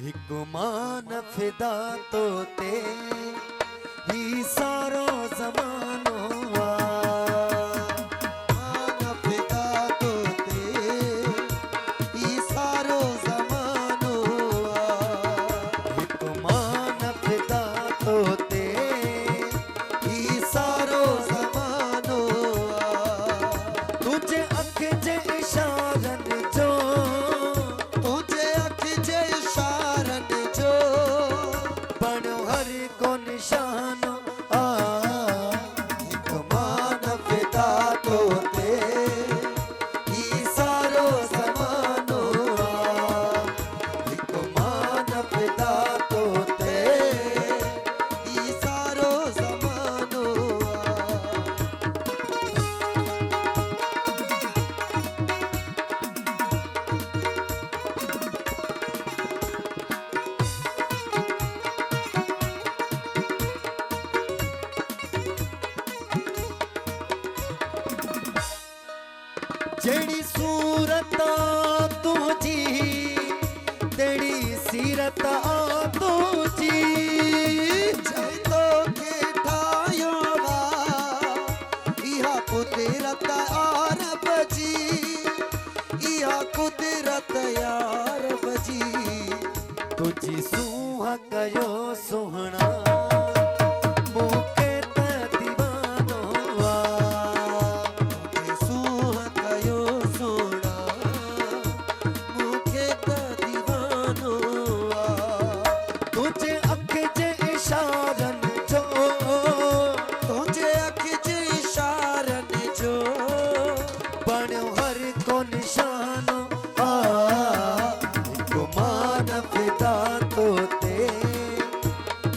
हिकुमान फिदा तो ते ही सारो जमानो मान फिदा तो ते ही सारो जमानो हिकुमान फिदा तो ते ही सारो जमानो तुझे अख जे इशारन जो तुझे अख जे इशारन जो बनो हर को निशानो हिकुमान फिदा तो ते ही सारो जमानो हिकुमान फिदा तो ते ही सारो जमानो जेड़ी सूरत तुझी तेरी सीरत तुझी जय तो के ठायो वा इहा कुदरत यार बजी इहा कुदरत यार बजी तुझी सूहा कयो सुहना निशानो हिकुमान फिदा तो ते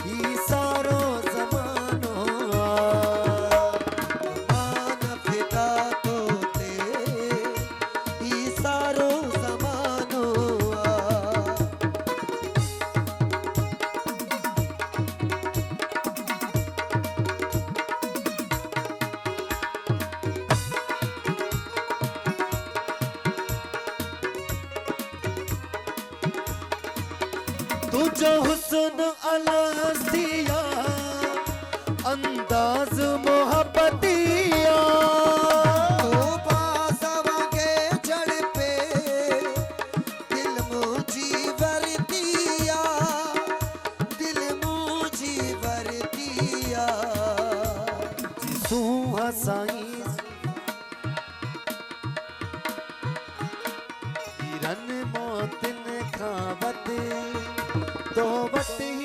ही सारो जमानो हिकुमान फिदा तो ते ही सारो जमानो तुझो हुस्न अलसिया अंदाज मोहब्बतिया तो बाज़वा के जड़ पे दिल मुझी वरदिया दिल मुझी वरदिया जिसू हसाई हिरन मोतिन खावत तो बट